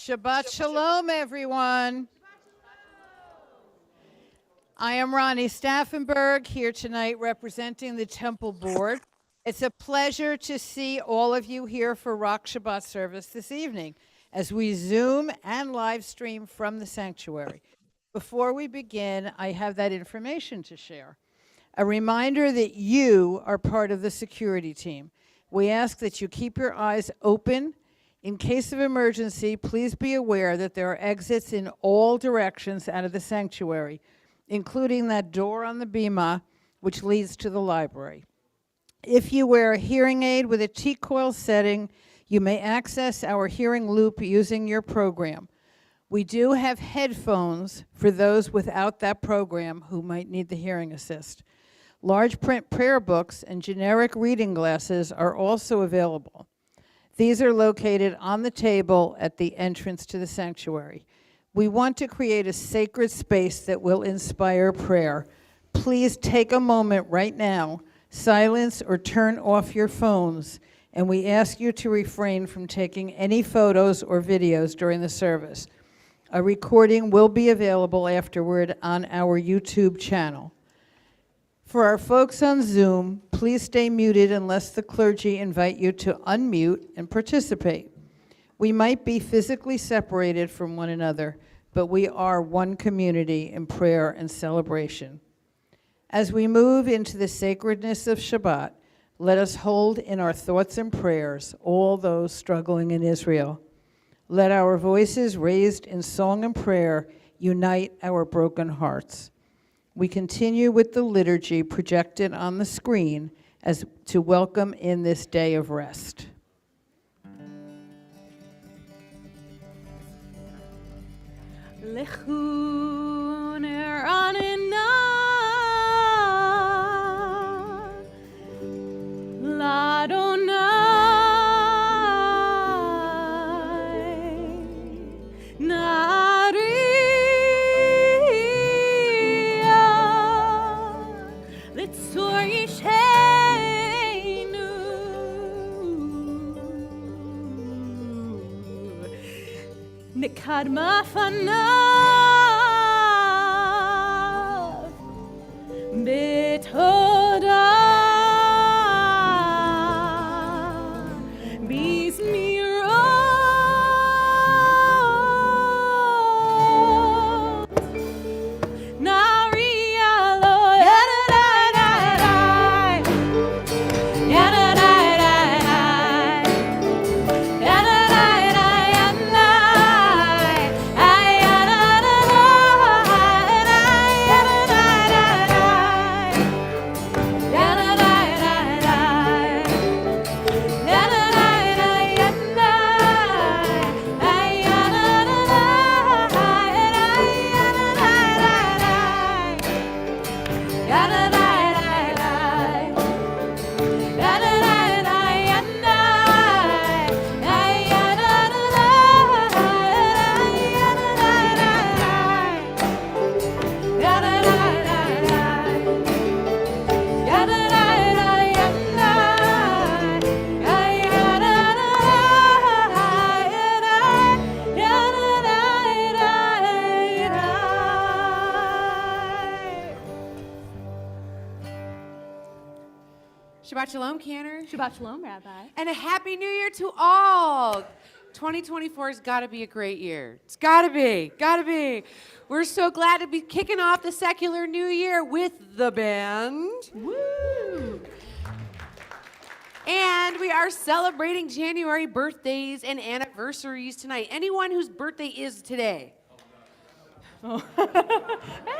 Shabbat Shalom, everyone. I am Ronnie Staffenberg, here tonight representing the Temple Board. It's a pleasure to see all of you here for Rock Shabbat service this evening as we Zoom and live stream from the sanctuary. Before we begin, I have that information to share. A reminder that you are part of the security team. We ask that you keep your eyes open. In case of emergency, please be aware that there are exits in all directions out of the sanctuary, including that door on the bima, which leads to the library. If you wear a hearing aid with a T-coil setting, you may access our hearing loop using your program. We do have headphones for those without that program who might need the hearing assist. Large print prayer books and generic reading glasses are also available. These are located on the table at the entrance to the sanctuary. We want to create a sacred space that will inspire prayer. Please take a moment right now, silence or turn off your phones, and we ask you to refrain from taking any photos or videos during the service. A recording will be available afterward on our YouTube channel. For our folks on Zoom, please stay muted unless the clergy invite you to unmute and participate. We might be physically separated from one another, but we are one community in prayer and celebration. As we move into the sacredness of Shabbat, let us hold in our thoughts and prayers all those struggling in Israel. Let our voices raised in song and prayer unite our broken hearts. We continue with the liturgy projected on the screen as to welcome in this day of rest. Kadma fanav betoda bismiro naria lo yadadadai Shabbat Shalom, Cantor. Shabbat Shalom, Rabbi. And a Happy New Year to all. 2024 has got to be a great year. It's got to be. We're so glad to be kicking off the secular new year with the band. Woo! And we are celebrating January birthdays and anniversaries tonight. Anyone whose birthday is today? Oh.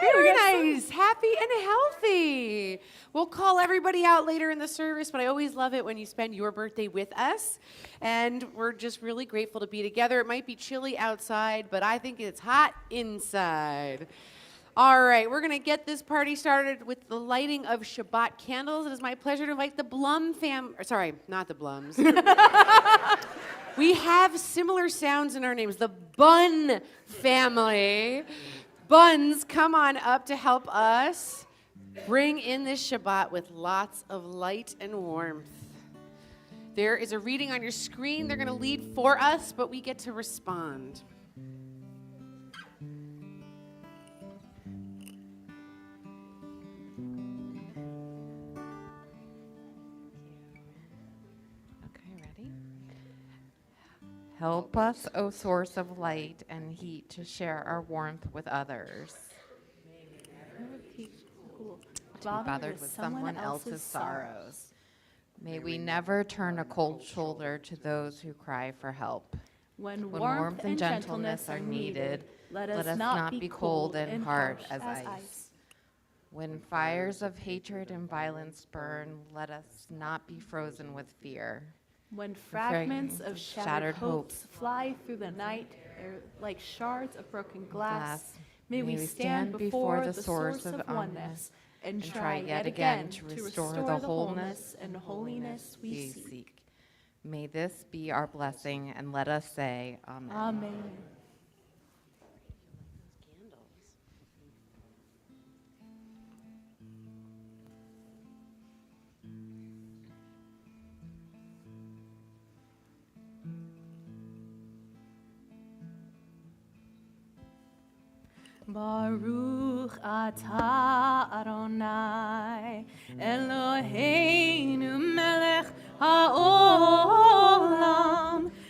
Very nice, happy and healthy. We'll call everybody out later in the service, but I always love it when you spend your birthday with us. And we're just really grateful to be together. It might be chilly outside, but I think it's hot inside. All right, we're going to get this party started with the lighting of Shabbat candles. It is my pleasure to invite the Blum sorry, not the Blums. We have similar sounds in our names. The Bun family. Buns, come on up to help us bring in this Shabbat with lots of light and warmth. There is a reading on your screen. They're going to lead for us, but we get to respond. Help us, O source of light and heat, to share our warmth with others. To be bothered with someone else's sorrows. May we never turn a cold shoulder to those who cry for help. When When warmth and gentleness are needed, let us not be cold and hard as ice. When fires of hatred and violence burn, let us not be frozen with fear. When fragments of shattered hopes fly through the night like shards of broken glass, may we stand before the source of oneness and try yet again to restore the wholeness and holiness we seek. May this be our blessing, and let us say amen. Amen. Baruch atah Adonai Eloheinu melech haolam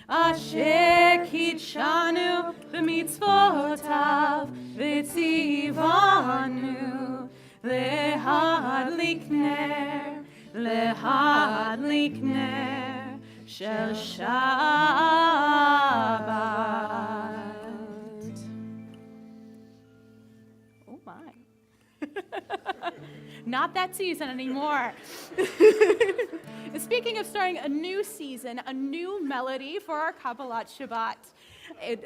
asher kitshanu b'mitzvotav v'tzivanu lehadlik ner shel Shabbat. Oh my. Not that season anymore. Speaking of starting a new season, a new melody for our Kabbalat Shabbat.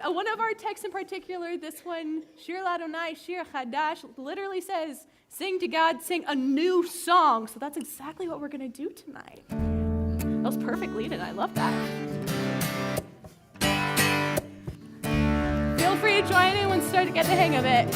One of our texts in particular, this one, Shir Ladonai, Shir Chadash, literally says, sing to God, sing a new song. So that's exactly what we're going to do tonight. That was perfect lead-in. I love that. Feel free to join in when you start to get the hang of it.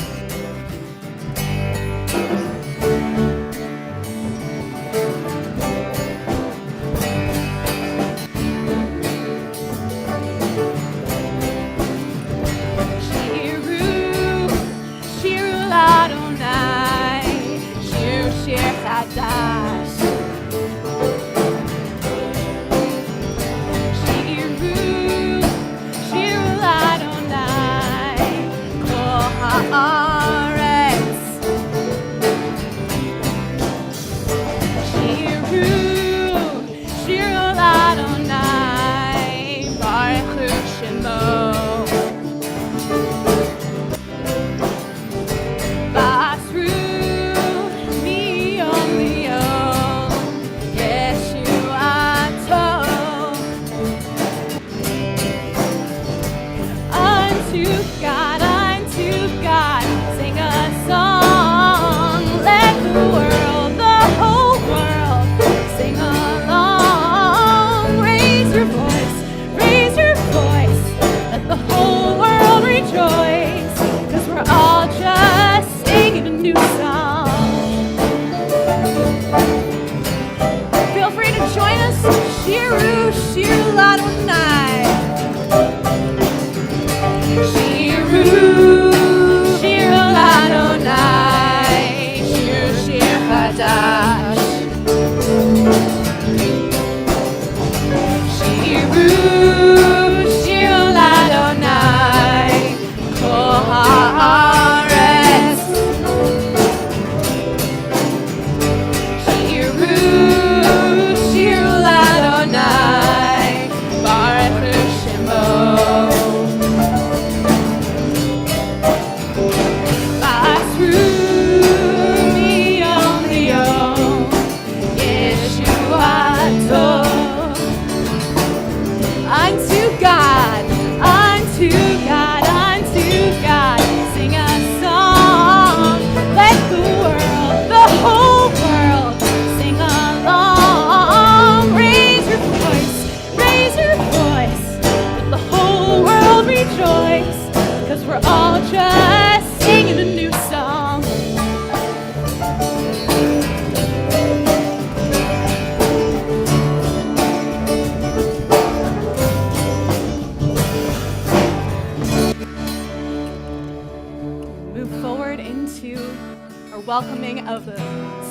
Welcoming of the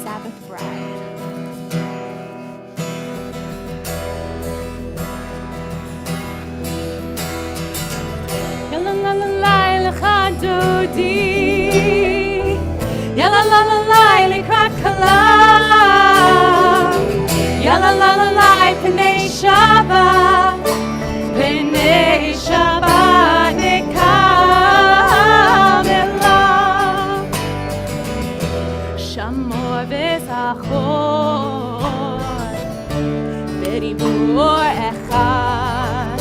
Sabbath bride. dodi. Yalla la la la, likrat kala. Yalla la la la, pnei Shabbat. Pnei Shabbat nekam elav. Shamor v'zachor b'dibur echad.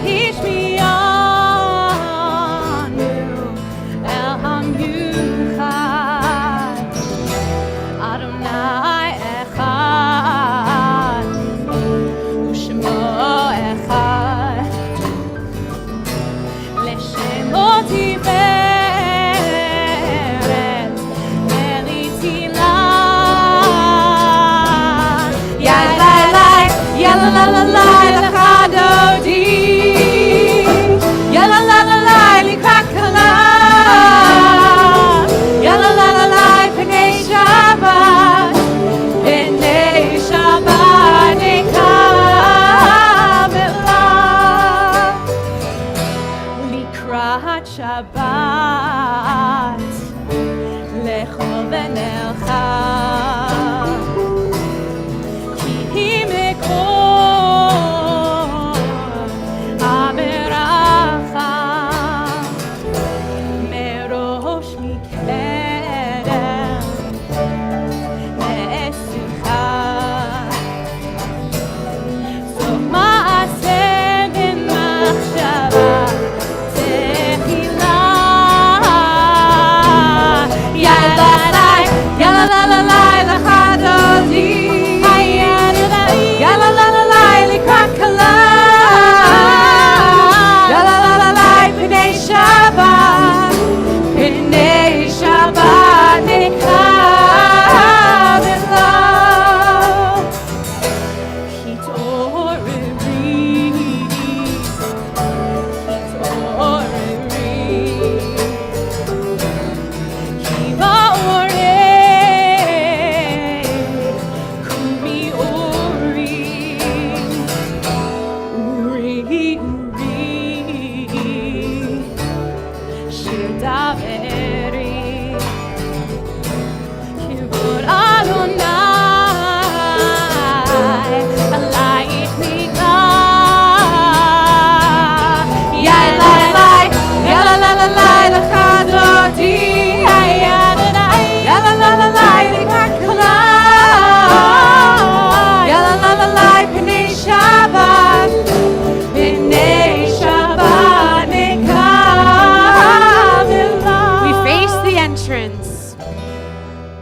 Hishmiyanu el hamyuchad. Adonai echad u'shemo echad. L'shemo tiferet melitilah. Yalla la la la l'chadodi. Yalla la la la likrat kala. Yalla la la la pnei Shabbat. Pnei Shabbat nekam elav. Likrat Shabbat lechol v'nelcha. Ki mekor haberacha. Merosh mikerem le'esucha. Sof ma'aseh b'machshava techilah. Yalla la la la l'chadodi. Yalla la la la likrat kala. Yalla la la la pnei Shabbat. Pnei Shabbat nekam elav. Kivod Adonai, alayich nigah. Yalla la la l'chadodi. Yalla la la la likrat kala. Yalla la la la pnei Shabbat. Pnei Shabbat nekam elav. We face the entrance.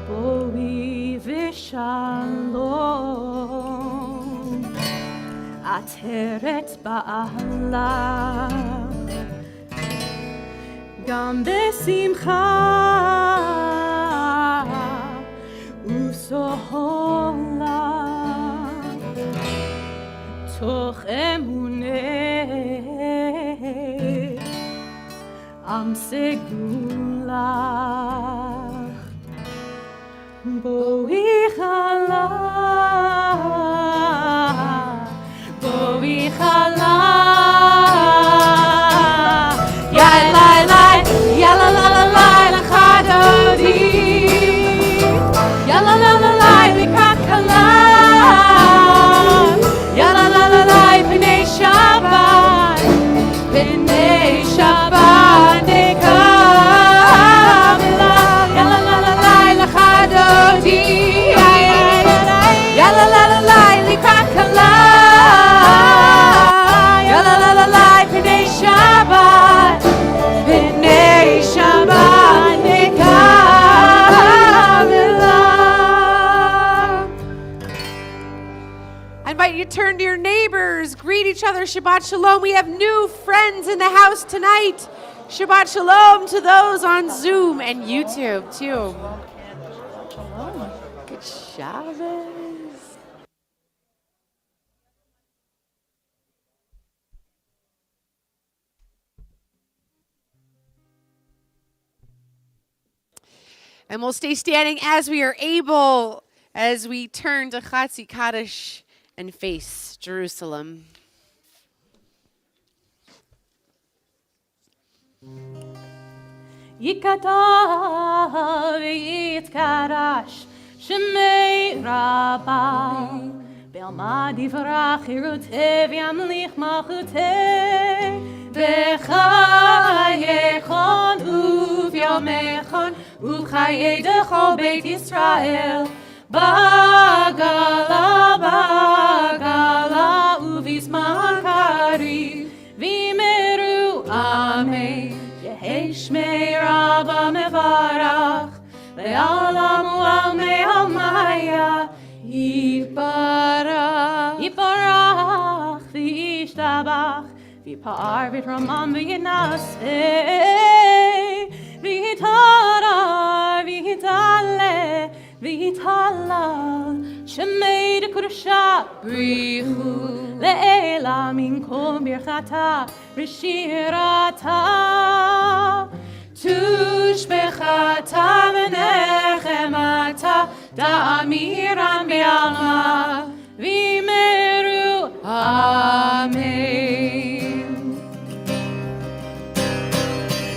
Boi v'shalom, ateret ba'ala, gam besimcha u'sohola, toch emuneh am segulach. Boi chala, boi chala. Yalla la la la l'chadodi. Yalla la la la likrat kala. Yalla la la la pnei Shabbat. Pnei Shabbat nekam elav. Yalla la la la l'chadodi. Yalla la la la likrat kala. Yalla la la la pnei Shabbat. Pnei Shabbat nekam elav. I invite you to turn to your neighbors, greet each other. Shabbat Shalom. We have new friends in the house tonight. Shabbat Shalom to those on Zoom and YouTube too. Good Shabbos. And we'll stay standing as we are able as we turn to Chatzi Kaddish and face Jerusalem. ייקטע ויתקדש שמי רבה בעלמא יברך חירותי וימליך מלכותי בחייכון וביומכון ובחיי דכל בית ישראל בגלה ובזמן קריב ויאמרו אמן יהי שמי רבה מברך לעולם ולעולמי עלמיה יתברך וישתבח ויפאר ויתרומם וינשא ויתהדר ויתעלה ויתהלל שמי דקדושה בריחו לעילה מן כל ברכתה ושירתה תושבחתה ונחמתה תאמירן בעלמא ויאמרו אמן.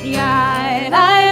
יאי לי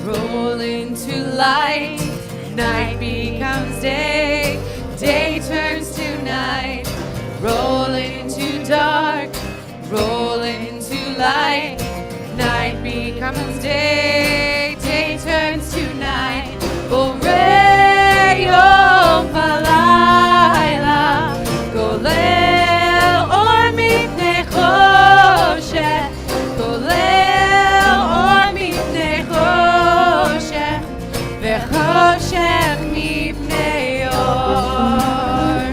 roll into light. Night becomes day, day turns to night. Roll into dark, roll into light. Night becomes day, day turns to night. Borei yom v'layla, golel or mipnei choshech, golel or mipnei choshech, v'choshech mipnei or.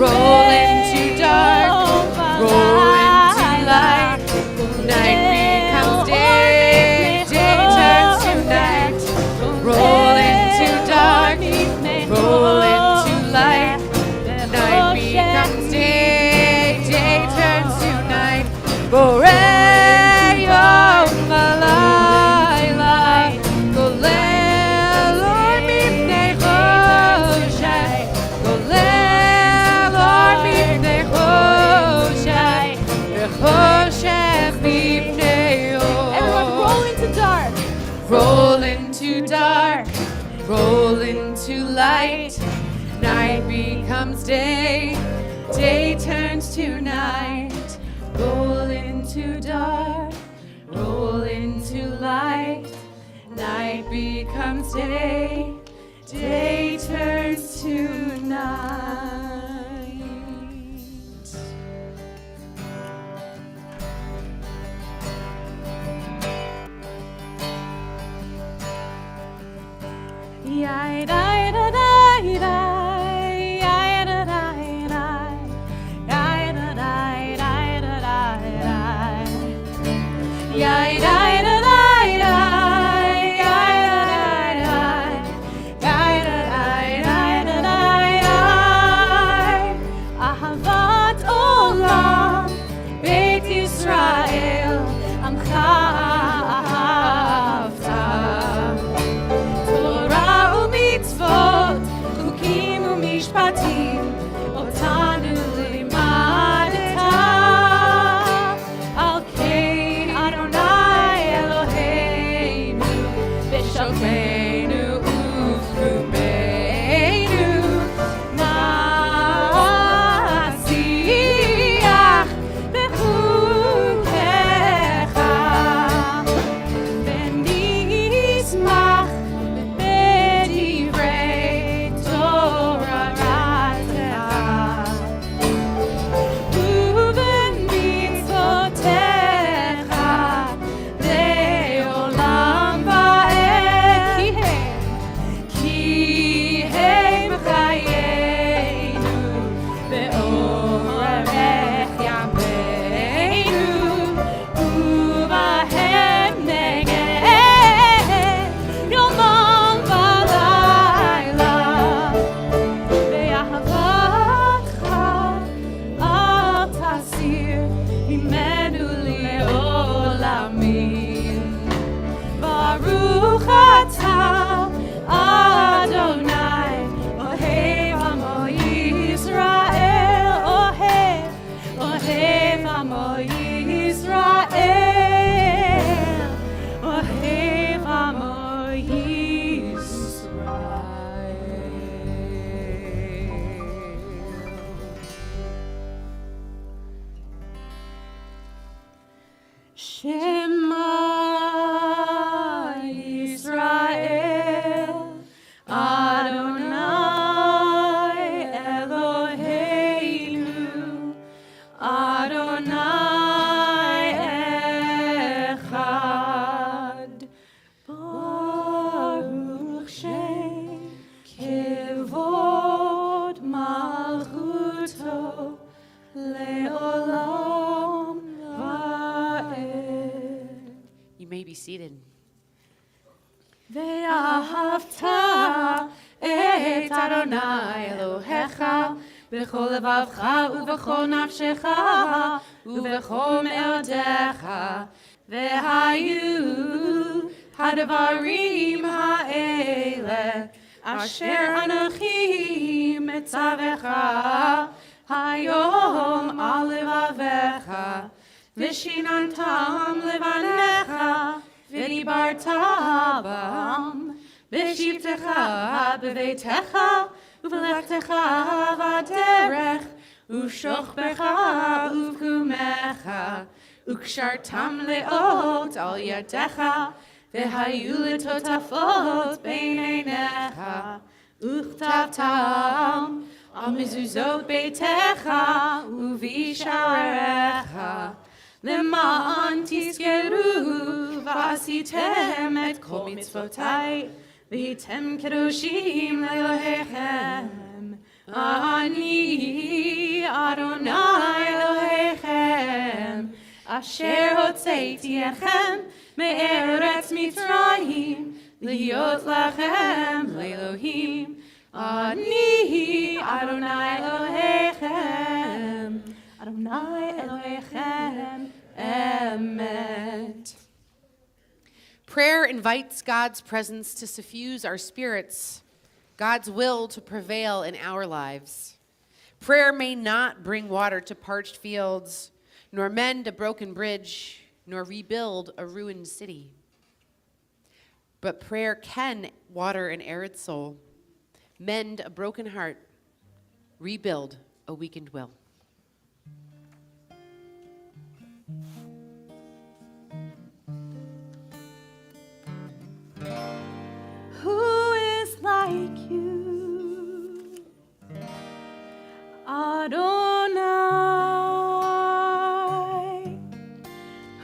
Roll into dark, roll into light. Night becomes day, day turns to night. Roll into dark, roll into light. Night becomes day, day turns to night. Borei yom v'layla, golel or mipnei choshech, golel or mipnei choshech, v'choshech mipnei or. Everyone roll into dark. Roll into dark, roll into light. Night becomes day, day turns to night. Roll into dark, roll into light. Night becomes day, day turns to night. Yai da da da da, yai da da da, yai da da da da da, yai da da da da, yai da da da, yai da da da da. Ahavat olam, Beit Yisrael, Amcha ahavta. Torah u'mitzvot Shofenu ufkumeinu Masiach bechukecha V'nismach b'divrei Toratecha ובמצוותיך לעולם ועד כי הם חיינו באורך ימינו ובהם נגן יומם ולילה באהבתך אל תסיר ממנו לעולמים. ברוך אתה, אדוני, אוהב עמו ישראל, אוהב עמו ישראל, אוהב עמו ישראל. Shema Yisrael, Adonai Eloheinu, Adonai Echad. Baruch Shem Kevod Malchuto Leolam Va'ed. You may be seated. ואהבת את אדוני אלוהיך בכל לבבך ובכל נפשך ובכל מאודיך והיו הדברים האלה אשר אנוכי מצווך היום על לבביך ושיננתם לבניך ודיברת בם בשבתך בביתך ובלכתך בדרך ושוכבך ובקומך וקשרתם לאות על ידיך והיו לטוטפות בין עיניך וכתבתם על מזוזות ביתך ובשעריך למען תזכרו ועשיתם את כל מצוותיי והייתם קדושים לאלוהיכם. אני אדוני אלוהיכם אשר הוצאתי אתכם מארץ מצרים להיות לכם לאלוהים. אני אדוני אלוהיכם Adonai Elohechem Emet. Prayer invites God's presence to suffuse our spirits, God's will to prevail in our lives. Prayer may not bring water to parched fields, nor mend a broken bridge, nor rebuild a ruined city. But prayer can water an arid soul, mend a broken heart, rebuild a weakened will. Who is like you, Adonai?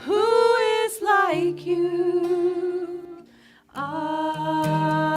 Who is like you, Adonai?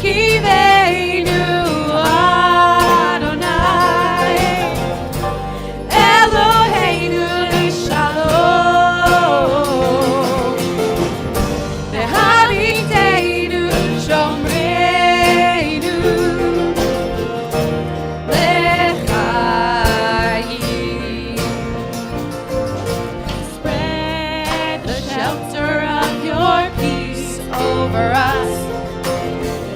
Hashkiveinu Adonai Eloheinu Shalom Ve'haviteinu Shomreinu L'chaim. Spread the shelter of your peace over us.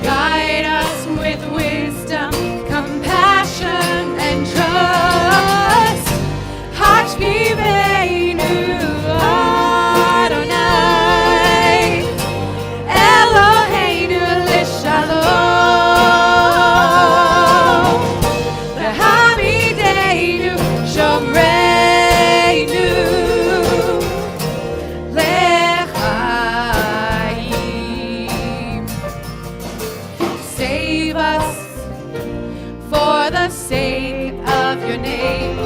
Guide us with wisdom, compassion, and trust. Hashkiveinu Adonai Eloheinu L'Shalom V'hamideinu Shomreinu L'chaim. Save us for the sake of your name.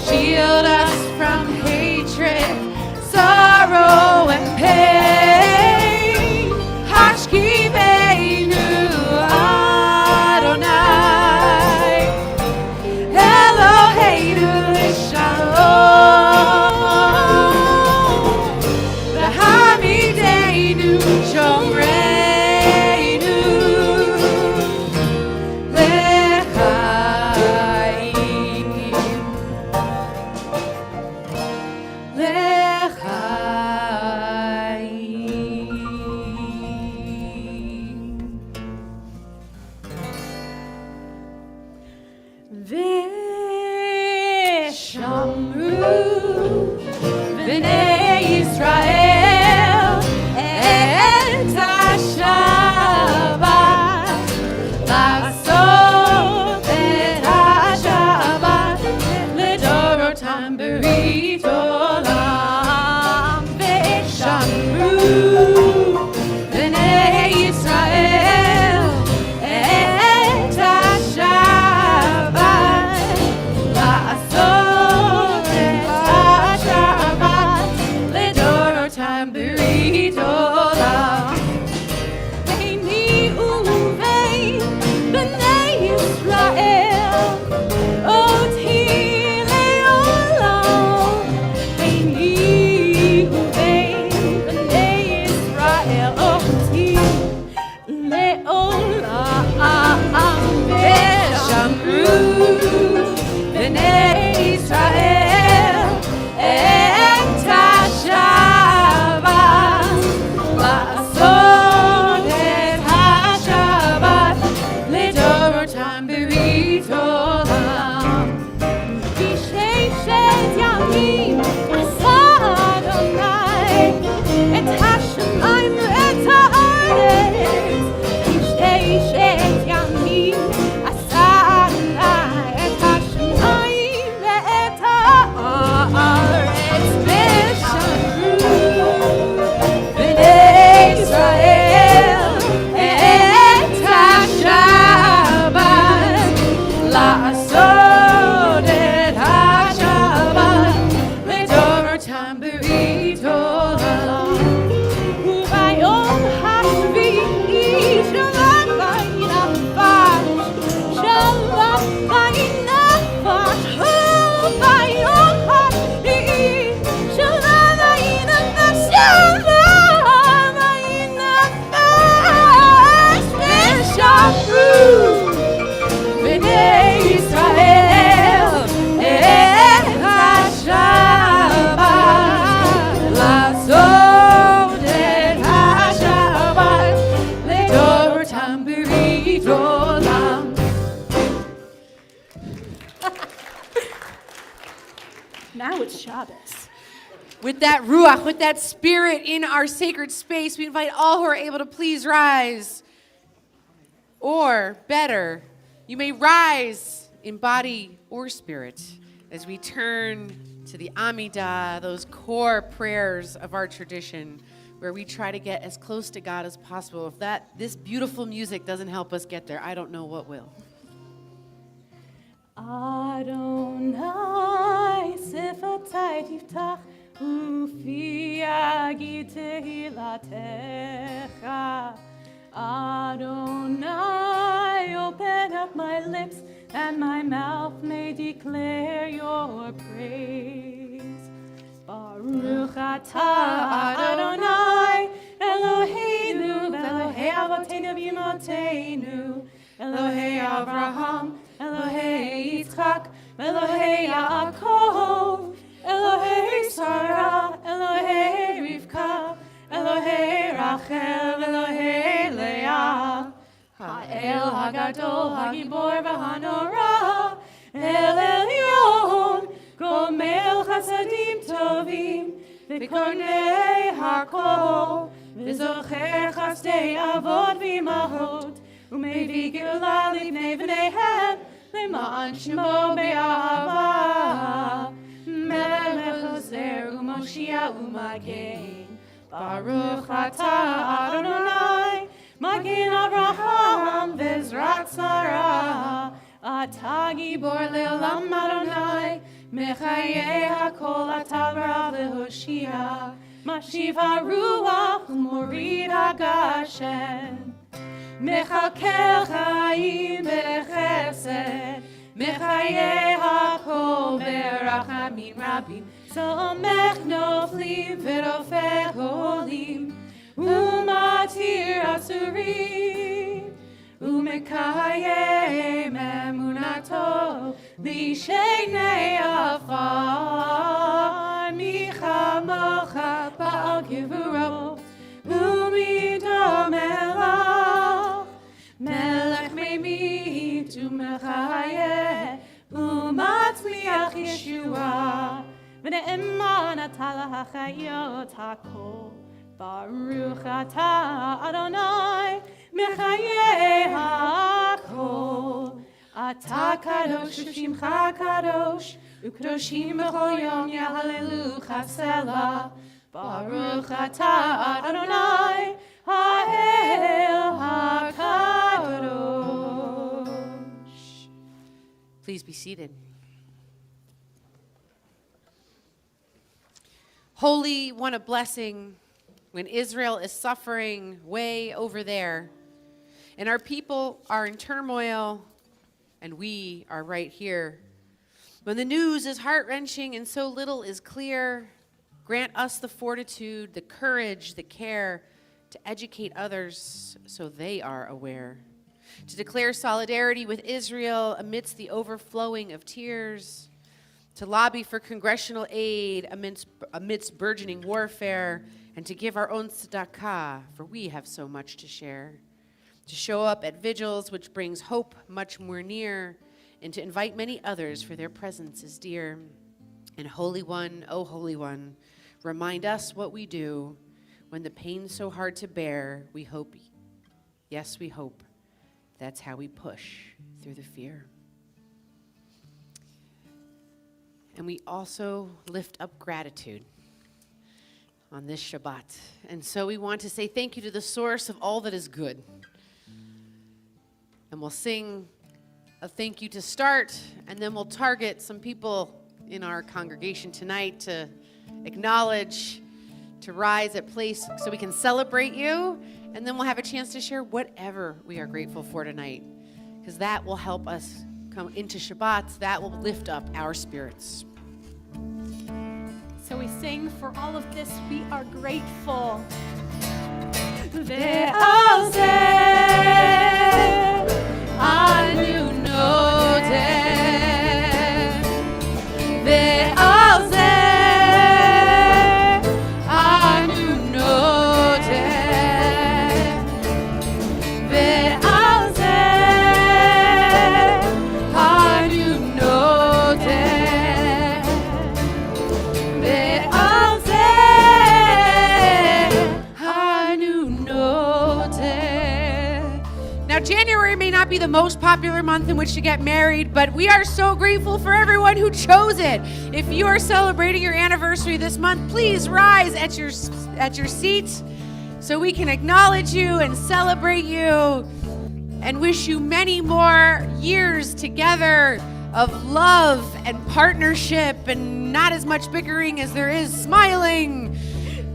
Shield us from hatred, sorrow, and pain. Hashkiveinu Adonai Eloheinu Shalom V'hamideinu Shomreinu V'shamru b'nei Yisrael et ha-Shabbat לעשות את השבת לדורותם ברית עולם. ושמרו בני ישראל את השבת לעשות את השבת לדורותם ברית עולם. ביני ובין בני ישראל אותי לעולם. ביני ובין בני ישראל אותי לעולם. ושמרו בני ישראל את השבת לעשות את השבת לדורותם ברית עולם. בששת ימים עשה אדוני את השמיים ואת הארץ. בששת ימים עשה אדוני את השמיים ואת הארץ. ושמרו בני ישראל את השבת לעשות את השבת לדורותם ברית עולם. וביום השביעי שבת וינפש, שבת וינפש, וביום השביעי שבת וינפש, שבת וינפש. ושמרו בני ישראל את השבת לעשות את השבת לדורותם ברית עולם. Now it's Shabbos. With that ruach, with that spirit in our sacred space, we invite all who are able to please rise. Or better, you may rise in body or spirit as we turn to the Amidah, those core prayers of our tradition, where we try to get as close to God as possible. If this beautiful music doesn't help us get there, I don't know what will. Adonai sifatai tiftach ufi yagid tehilatecha. Adonai, open up my lips, and my mouth may declare your praise. Baruch atah Adonai, Eloheinu, Elohei Avotenu v'Imotenu, Elohei Avraham, Elohei Yitzchak, Elohei Yaakov, Elohei Sarah, Elohei Rivka, Elohei Rachel, Elohei Leah, Ha'el Hagadol, Hagibor v'Hanora, El Elyon, Gomel Chasadim Tovim, V'Kornei Hakol, V'Zocher Chasdei Avot v'Imahot, U'Mevi Geulah Livnei V'neihem, L'Ma'an Shemo Be'ahava, Melech Ozer U'Moshia U'Magen, Baruch atah Adonai, Magen Avraham V'Ezrat Sarah, Atah Gibor Le'olam Adonai, Mechayeh HaKol Atah Ra V'Hoshia, Mashiv HaRuach U'Morid HaGashem, Mechakel Chaim B'Chesed, Mechayeh HaKol B'Rachamim Rabim, Somech Noflim V'Rofech Olim, U'Matir Asurim, U'Mekayem Emunato L'Shenei Afar, Michamocha Ba'al Gevurot, U'Midom Elach, Melech Meimit U'Mechayeh, U'Matzliach Yeshua, V'ne'eman atah lahachayot hakol, Baruch atah Adonai, Mechayeh hakol. Atah kadosh u'shimcha kadosh, u'kadoshim b'chol yom yahalelu chasela. Baruch atah Adonai, ha'el hakadosh. Please be seated. Holy, what a blessing when Israel is suffering way over there, and our people are in turmoil, and we are right here. When the news is heart-wrenching and so little is clear, grant us the fortitude, the courage, the care to educate others so they are aware, to declare solidarity with Israel amidst the overflowing of tears, to lobby for congressional aid amidst burgeoning warfare, and to give our own tzedakah, for we have so much to share, to show up at vigils, which brings hope much more near, and to invite many others, for their presence is dear. And Holy One, oh Holy One, remind us what we do when the pain's so hard to bear. We hope, yes, we hope, that's how we push through the fear. And we also lift up gratitude on this Shabbat. And so we want to say thank you to the source of all that is good. And we'll sing a thank you to start, and then we'll target some people in our congregation tonight to acknowledge, to rise at place so we can celebrate you. And then we'll have a chance to share whatever we are grateful for tonight, because that will help us come into Shabbat. That will lift up our spirits. So we sing, for all of this we are grateful. ועל זה אנו נודה, ועל זה אנו נודה, ועל זה אנו נודה, ועל זה אנו נודה. Now, January may not be the most popular month in which to get married, but we are so grateful for everyone who chose it. If you are celebrating your anniversary this month, please rise at your seat so we can acknowledge you and celebrate you and wish you many more years together of love and partnership and not as much bickering as there is smiling.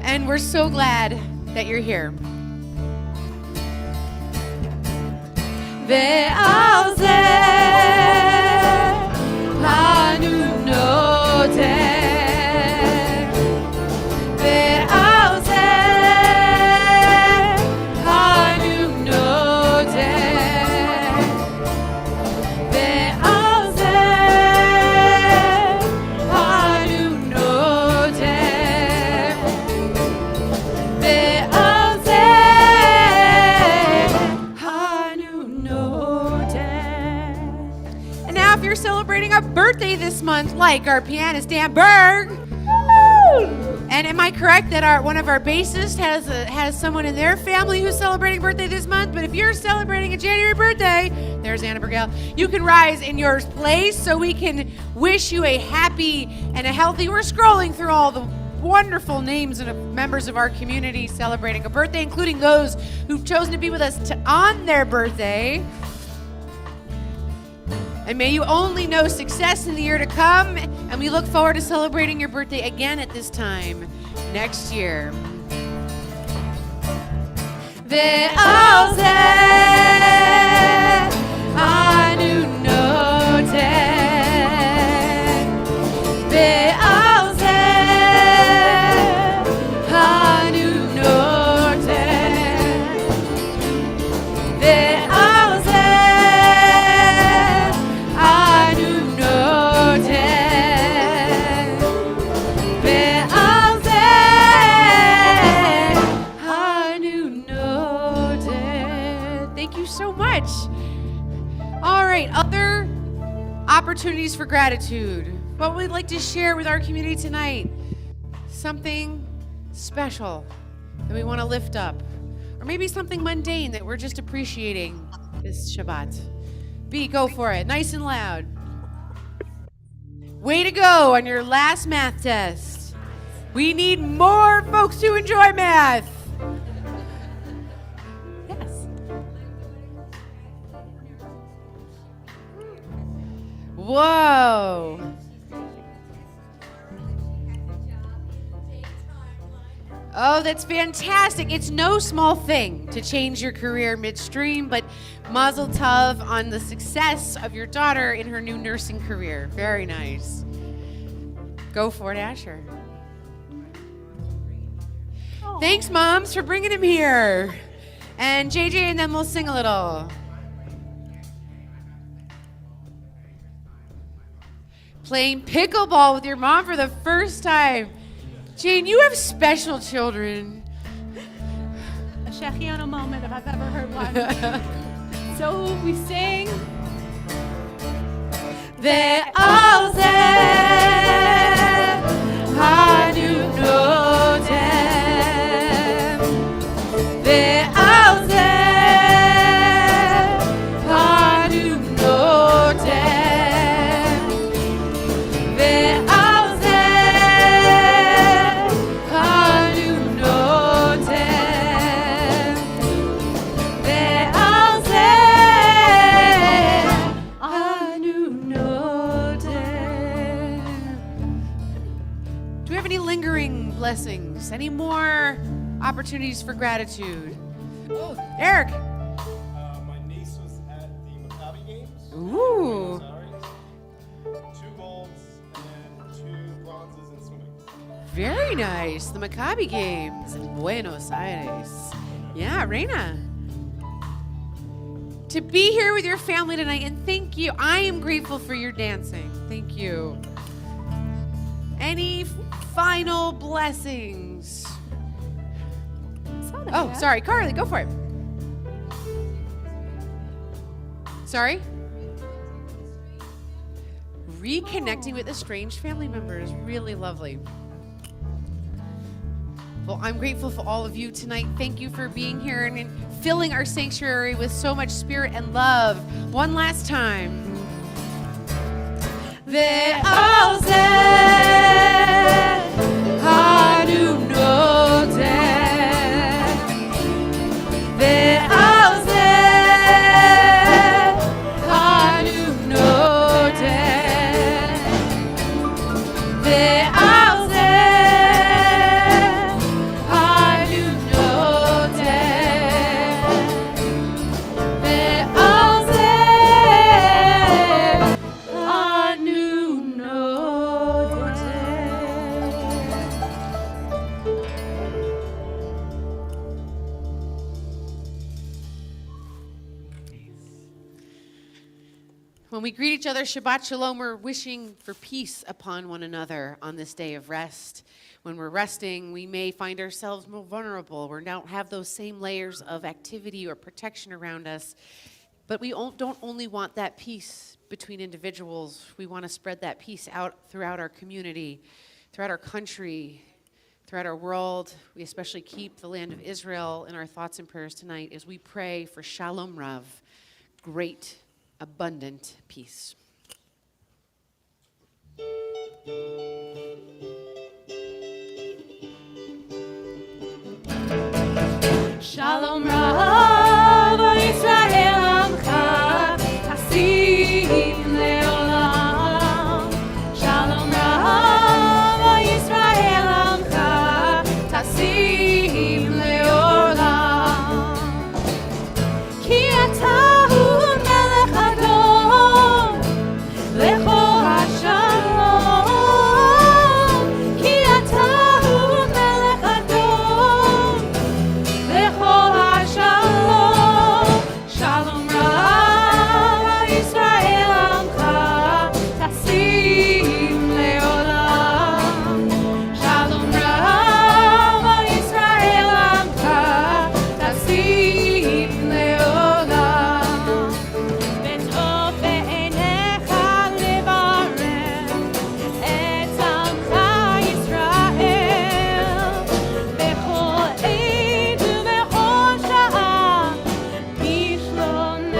And we're so glad that you're here. ועל זה אנו נודה. ועל זה אנו נודה. ועל זה אנו נודה. ועל זה אנו נודה. And now if you're celebrating a birthday this month, like our pianist Dan Berg, and am I correct that one of our bassists has someone in their family who's celebrating birthday this month? But if you're celebrating a January birthday, there's Anna Bergel, you can rise in your place so we can wish you a happy and a healthy. We're scrolling through all the wonderful names of members of our community celebrating a birthday, including those who've chosen to be with us on their birthday. And may you only know success in the year to come. And we look forward to celebrating your birthday again at this time next year. ועל זה אנו נודה. ועל זה אנו נודה. ועל זה אנו נודה. ועל זה אנו נודה. Thank you so much. All right, other opportunities for gratitude. What we'd like to share with our community tonight. Something special that we want to lift up. Or maybe something mundane that we're just appreciating this Shabbat. B, go for it. Nice and loud. Way to go on your last math test. We need more folks who enjoy math. Yes. Whoa. Oh, that's fantastic. It's no small thing to change your career midstream, but mazel tov on the success of your daughter in her new nursing career. Very nice. Go for it, Asher. Thanks, moms, for bringing him here. And JJ, and then we'll sing a little. Playing pickleball with your mom for the first time. Jane, you have special children. A Shechiana moment if I've ever heard one. So we sing. ועל זה אנו נודה. ועל זה אנו נודה. ועל זה אנו נודה. ועל זה אנו נודה. Do we have any lingering blessings? Any more opportunities for gratitude? Oh, Eric. My niece was at the Maccabi Games. Ooh. Buenos Aires. 2 golds and then 2 bronzes in swimming. Very nice. The Maccabi Games in Buenos Aires. Yeah, Reina. To be here with your family tonight, and thank you. I am grateful for your dancing. Thank you. Any final blessings? Oh, sorry. Carly, go for it. Sorry? Reconnecting with estranged family members. Really lovely. Well, I'm grateful for all of you tonight. Thank you for being here and filling our sanctuary with so much spirit and love. One last time. ועל זה אנו נודה. ועל זה אנו נודה. ועל זה אנו נודה. ועל When we greet each other, Shabbat Shalom, we're wishing for peace upon one another on this day of rest. When we're resting, we may find ourselves more vulnerable. We don't have those same layers of activity or protection around us. But we don't only want that peace between individuals. We want to spread that peace out throughout our community, throughout our country, throughout our world. We especially keep the land of Israel in our thoughts and prayers tonight as we pray for Shalom Rav, great, abundant peace. Shalom Rav Yisrael Amcha Tasim Leolam. Shalom Rav Yisrael Amcha Tasim Leolam. Ki ata hu melech Adon lechol hashalom. Ki ata hu melech Adon lechol hashalom. Shalom Rav Yisrael Amcha Tasim Leolam. Shalom Rav Yisrael Amcha Tasim Leolam. B'tov be'einecha levarech et amcha Yisrael b'chol עת ובכל שעה בשלומך.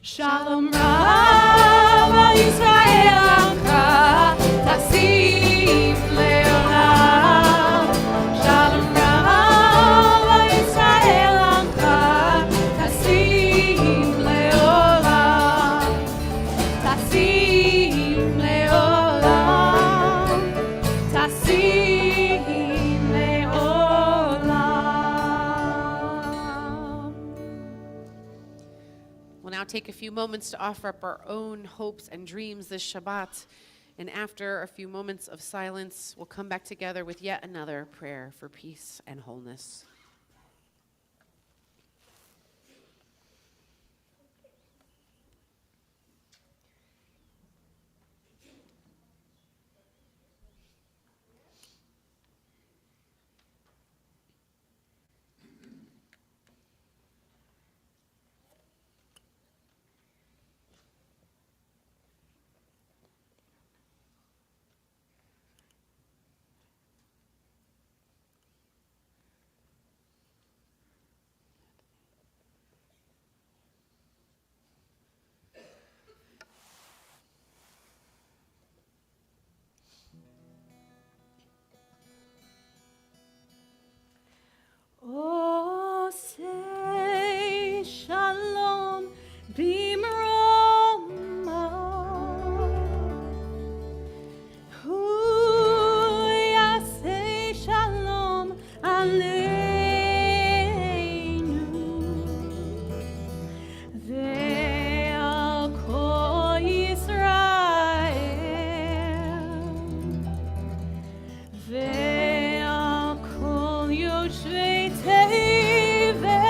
Shalom Rav Yisrael Amcha Tasim Leolam. Shalom Rav Yisrael Amcha Tasim Leolam. Tasim Leolam. Tasim Leolam. We'll now take a few moments to offer up our own hopes and dreams this Shabbat. And after a few moments of silence, we'll come back together with yet another prayer for peace and wholeness. Oh, say shalom b'mroma. Hu yaseh shalom aleinu. Ve'al kol Yisrael. Ve'al kol yoshvei tevel.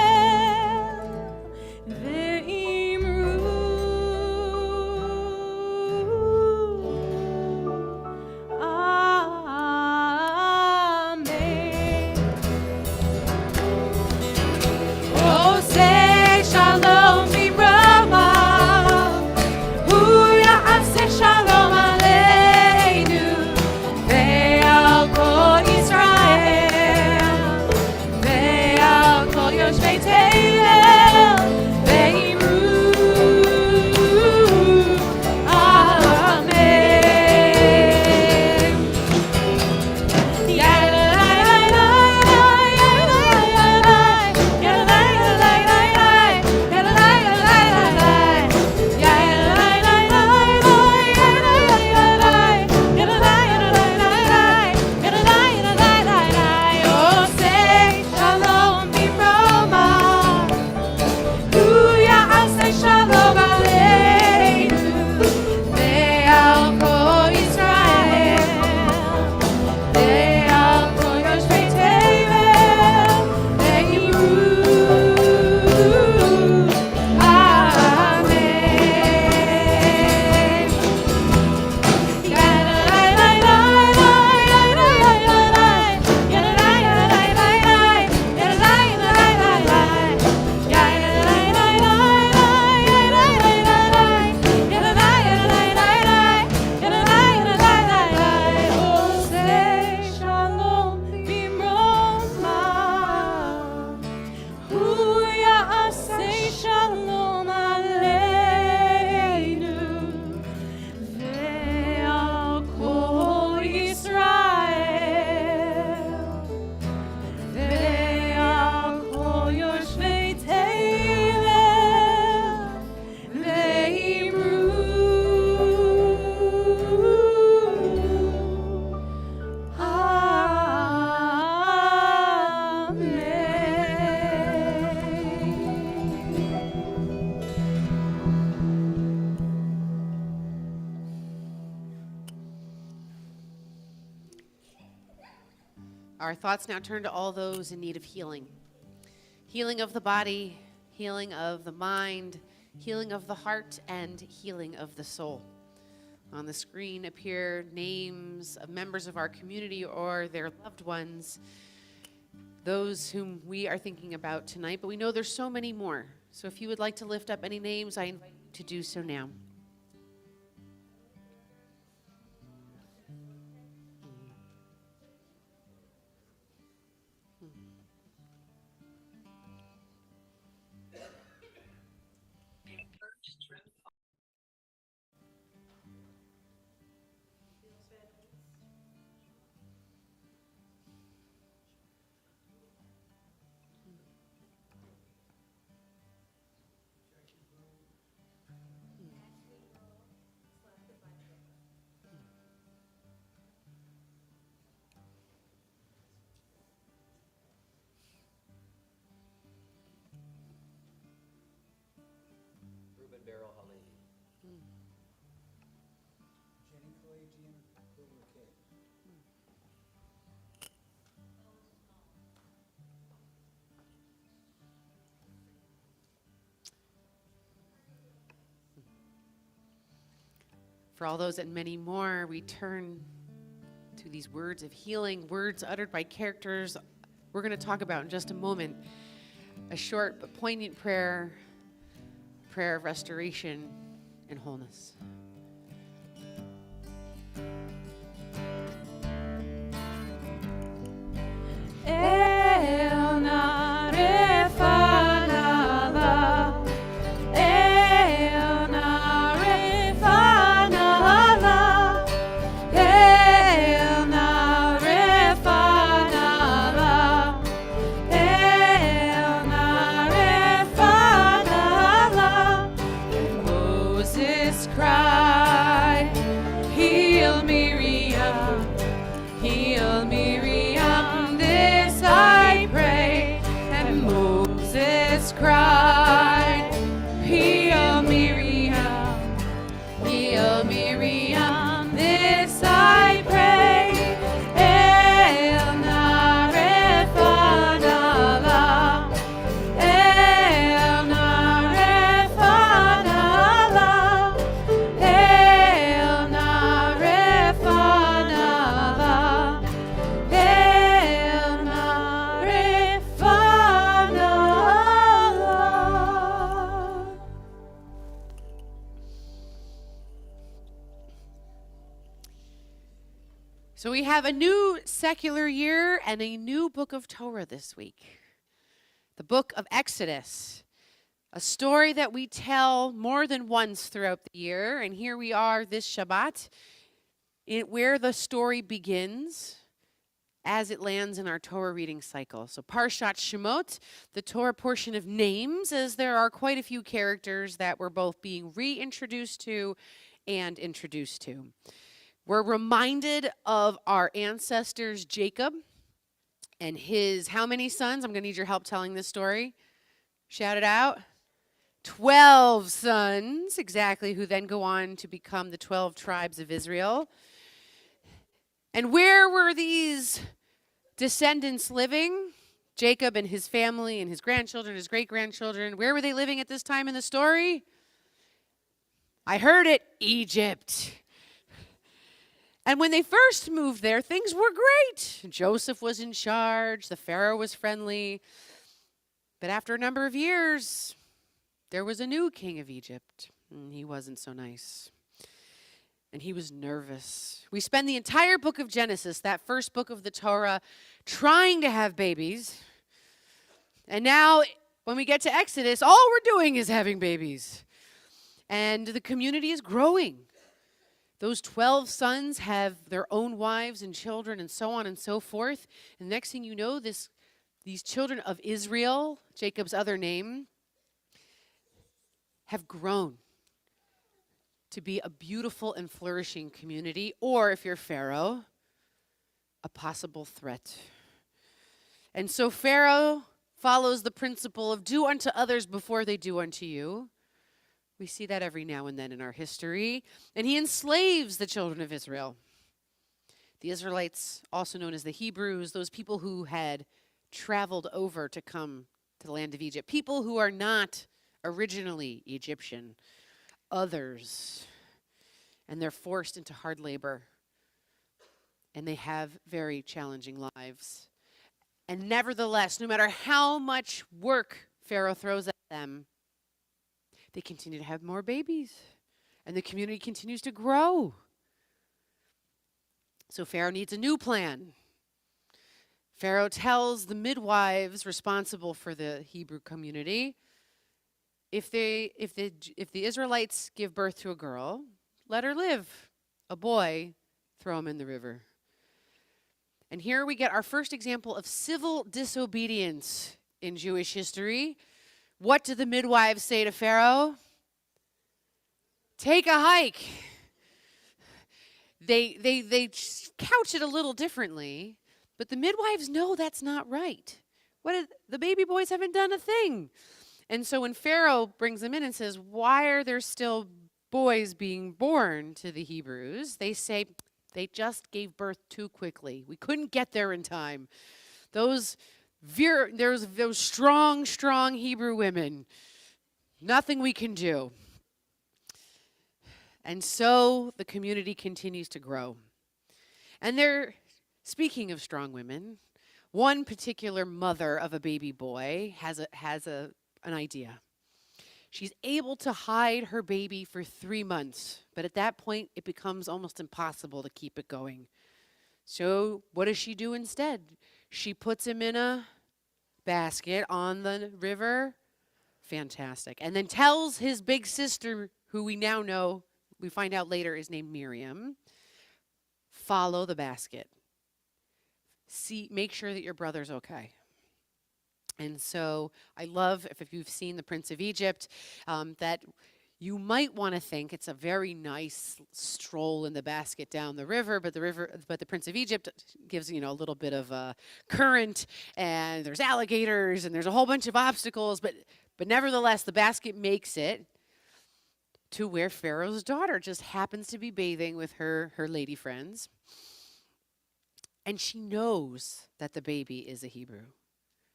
our thoughts now turn to all those in need of healing. Healing of the body, healing of the mind, healing of the heart, and healing of the soul. On the screen appear names of members of our community or their loved ones, those whom we are thinking about tonight, but we know there's so many more. So if you would like to lift up any names, I invite you to do so now. For all those and many more, we turn to these words of healing, words uttered by characters we're going to talk about in just a moment. A short but poignant prayer, prayer of restoration and wholeness. So we have a new secular year and a new book of Torah this week. The book of Exodus, a story that we tell more than once throughout the year. And here we are this Shabbat, where the story begins as it lands in our Torah reading cycle. So Parshat Shemot, the Torah portion of names, as there are quite a few characters that we're both being reintroduced to and introduced to. We're reminded of our ancestors, Jacob, and his how many sons? I'm going to need your help telling this story. Shout it out. 12 sons, exactly, who then go on to become the 12 tribes of Israel. And where were these descendants living? Jacob and his family and his grandchildren, his great-grandchildren. Where were they living at this time in the story? I heard it, Egypt. And when they first moved there, things were great. Joseph was in charge. The Pharaoh was friendly. But after a number of years, there was a new king of Egypt. And he wasn't so nice. And he was nervous. We spend the entire book of Genesis, that first book of the Torah, trying to have babies. And now, when we get to Exodus, all we're doing is having babies. And the community is growing. Those 12 sons have their own wives and children and so on and so forth. And the next thing you know, these children of Israel, Jacob's other name, have grown to be a beautiful and flourishing community, or if you're Pharaoh, a possible threat. And so Pharaoh follows the principle of do unto others before they do unto you. We see that every now and then in our history. And he enslaves the children of Israel. The Israelites, also known as the Hebrews, those people who had traveled over to come to the land of Egypt, people who are not originally Egyptian, others, and they're forced into hard labor, and they have very challenging lives. And nevertheless, no matter how much work Pharaoh throws at them, they continue to have more babies, and the community continues to grow. So Pharaoh needs a new plan. Pharaoh tells the midwives responsible for the Hebrew community, if the Israelites give birth to a girl, let her live. A boy, throw him in the river. And here we get our first example of civil disobedience in Jewish history. What do the midwives say to Pharaoh? Take a hike. They couch it a little differently, but the midwives know that's not right. The baby boys haven't done a thing. And so when Pharaoh brings them in and says, why are there still boys being born to the Hebrews? They say, they just gave birth too quickly. We couldn't get there in time. Those strong Hebrew women, nothing we can do. And so the community continues to grow. And speaking of strong women, one particular mother of a baby boy has an idea. She's able to hide her baby for 3 months, but at that point, it becomes almost impossible to keep it going. So what does she do instead? She puts him in a basket on the river. Fantastic. And then tells his big sister, who we now know, we find out later is named Miriam, follow the basket. Make sure that your brother's okay. And so I love, if you've seen The Prince of Egypt, that you might want to think it's a very nice stroll in the basket down the river, but the Prince of Egypt gives, a little bit of a current, and there's alligators, and there's a whole bunch of obstacles, but nevertheless, the basket makes it to where Pharaoh's daughter just happens to be bathing with her lady friends. And she knows that the baby is a Hebrew.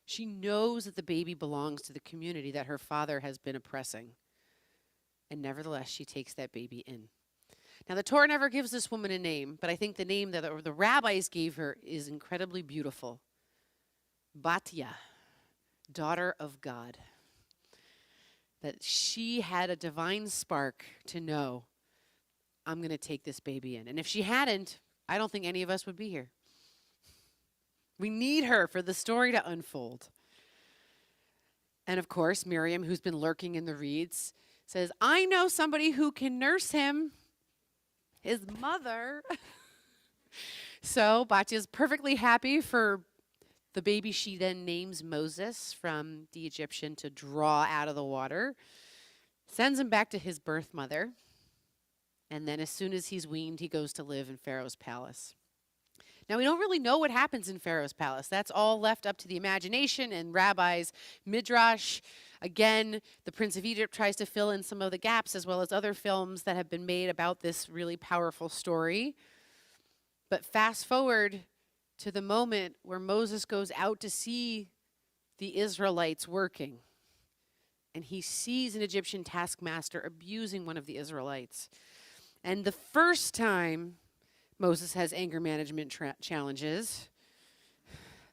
She knows that the baby belongs to the community that her father has been oppressing. And nevertheless, she takes that baby in. Now, the Torah never gives this woman a name, but I think the name that the rabbis gave her is incredibly beautiful. Batya, daughter of God. That she had a divine spark to know, I'm going to take this baby in. And if she hadn't, I don't think any of us would be here. We need her for the story to unfold. And of course, Miriam, who's been lurking in the reeds, says, I know somebody who can nurse him, his mother. So Batya's perfectly happy for the baby she then names Moses from the Egyptian to draw out of the water, sends him back to his birth mother, and then as soon as he's weaned, he goes to live in Pharaoh's palace. Now, we don't really know what happens in Pharaoh's palace. That's all left up to the imagination and rabbis' midrash. Again, The Prince of Egypt tries to fill in some of the gaps, as well as other films that have been made about this really powerful story. But fast forward to the moment where Moses goes out to see the Israelites working. And he sees an Egyptian taskmaster abusing one of the Israelites. And the first time Moses has anger management challenges,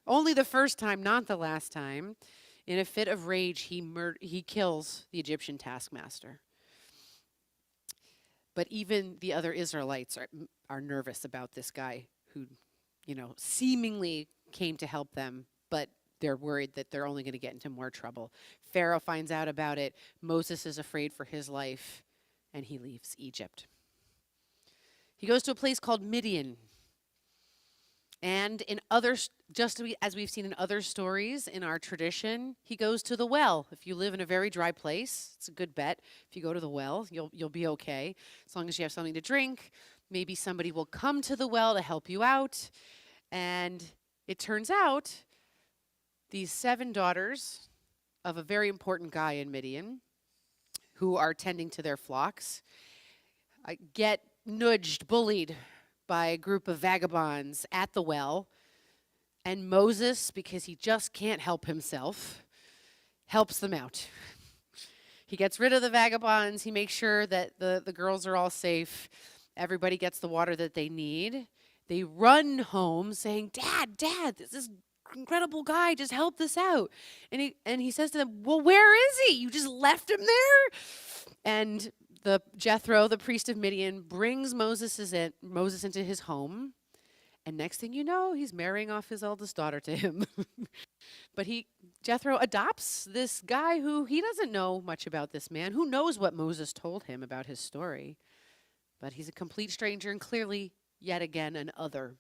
only the first time, not the last time, in a fit of rage, he kills the Egyptian taskmaster. But even the other Israelites are nervous about this guy who, seemingly came to help them, but they're worried that they're only going to get into more trouble. Pharaoh finds out about it. Moses is afraid for his life, and he leaves Egypt. He goes to a place called Midian. And just as we've seen in other stories in our tradition, he goes to the well. If you live in a very dry place, it's a good bet. If you go to the well, you'll be okay. As long as you have something to drink, maybe somebody will come to the well to help you out. And it turns out these 7 daughters of a very important guy in Midian, who are tending to their flocks, get nudged, bullied by a group of vagabonds at the well. And Moses, because he just can't help himself, helps them out. He gets rid of the vagabonds. He makes sure that the girls are all safe. Everybody gets the water that they need. They run home saying, Dad, this incredible guy just helped us out. And he says to them, well, where is he? You just left him there? And the Jethro, the priest of Midian, brings Moses into his home. And next thing you know, he's marrying off his eldest daughter to him. But Jethro adopts this guy who he doesn't know much about this man. Who knows what Moses told him about his story? But he's a complete stranger and clearly, yet again, an other.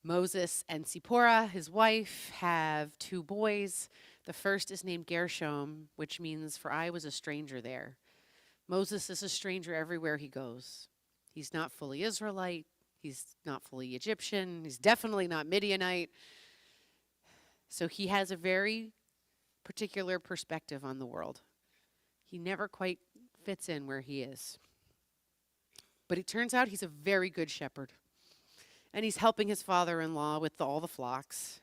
Moses and Zipporah, his wife, have 2 boys. The first is named Gershom, which means, for I was a stranger there. Moses is a stranger everywhere he goes. He's not fully Israelite. He's not fully Egyptian. He's definitely not Midianite. So he has a very particular perspective on the world. He never quite fits in where he is. But it turns out he's a very good shepherd. And he's helping his father-in-law with all the flocks.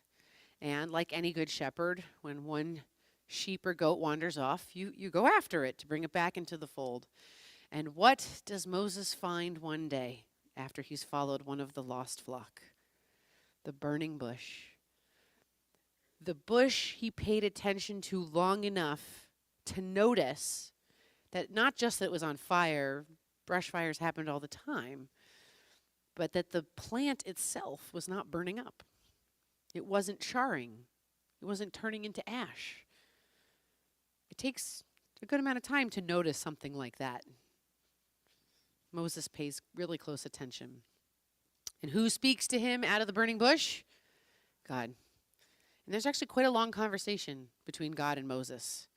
And like any good shepherd, when one sheep or goat wanders off, you go after it to bring it back into the fold. And what does Moses find one day after he's followed one of the lost flock? The burning bush. The bush he paid attention to long enough to notice that not just that it was on fire, brush fires happened all the time, but that the plant itself was not burning up. It wasn't charring. It wasn't turning into ash. It takes a good amount of time to notice something like that. Moses pays really close attention. And who speaks to him out of the burning bush? God. And there's actually quite a long conversation between God and Moses.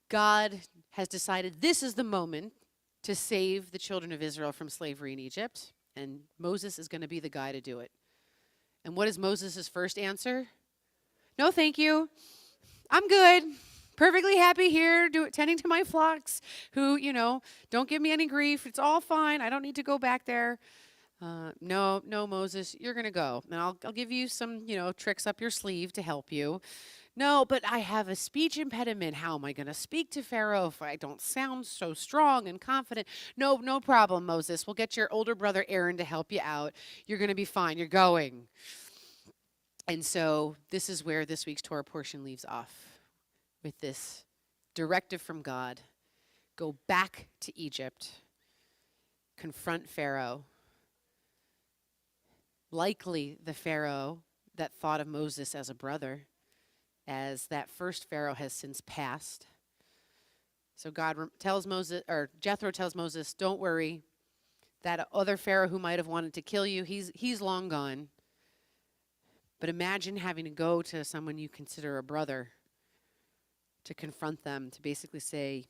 God has decided this is the moment to save the children of Israel from slavery in Egypt, and Moses is going to be the guy to do it. And what is Moses' first answer? No, thank you. I'm good. Perfectly happy here, tending to my flocks who, don't give me any grief. It's all fine. I don't need to go back there. No, Moses, you're going to go. And I'll give you some, tricks up your sleeve to help you. No, but I have a speech impediment. How am I going to speak to Pharaoh if I don't sound so strong and confident? No problem, Moses. We'll get your older brother Aaron to help you out. You're going to be fine. You're going. And so this is where this week's Torah portion leaves off, with this directive from God. Go back to Egypt. Confront Pharaoh. Likely the Pharaoh that thought of Moses as a brother, as that first Pharaoh has since passed. So Jethro tells Moses, don't worry. That other Pharaoh who might have wanted to kill you, he's long gone. But imagine having to go to someone you consider a brother to confront them, to basically say,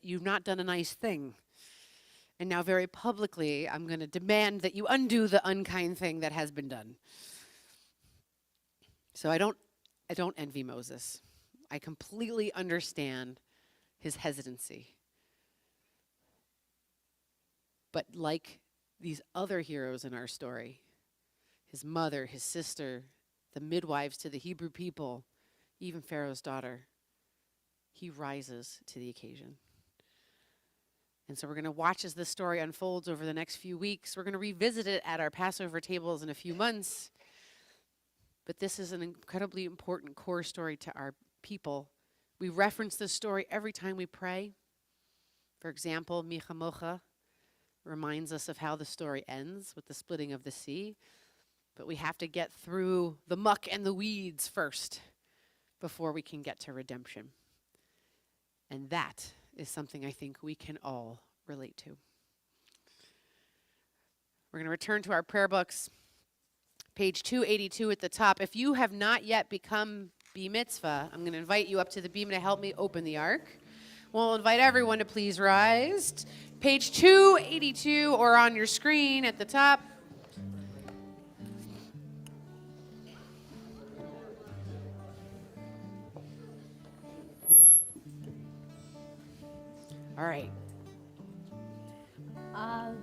you've not done a nice thing. And now very publicly, I'm going to demand that you undo the unkind thing that has been done. So I don't envy Moses. I completely understand his hesitancy. But like these other heroes in our story, his mother, his sister, the midwives to the Hebrew people, even Pharaoh's daughter, he rises to the occasion. And so we're going to watch as this story unfolds over the next few weeks. We're going to revisit it at our Passover tables in a few months. But this is an incredibly important core story to our people. We reference this story every time we pray. For example, Micha Mocha reminds us of how the story ends with the splitting of the sea. But we have to get through the muck and the weeds first before we can get to redemption. And that is something I think we can all relate to. We're going to return to our prayer books. Page 282 at the top. If you have not yet become B Mitzvah, I'm going to invite you up to the beam to help me open the ark. We'll invite everyone to please rise. Page 282 or on your screen at the top. All right.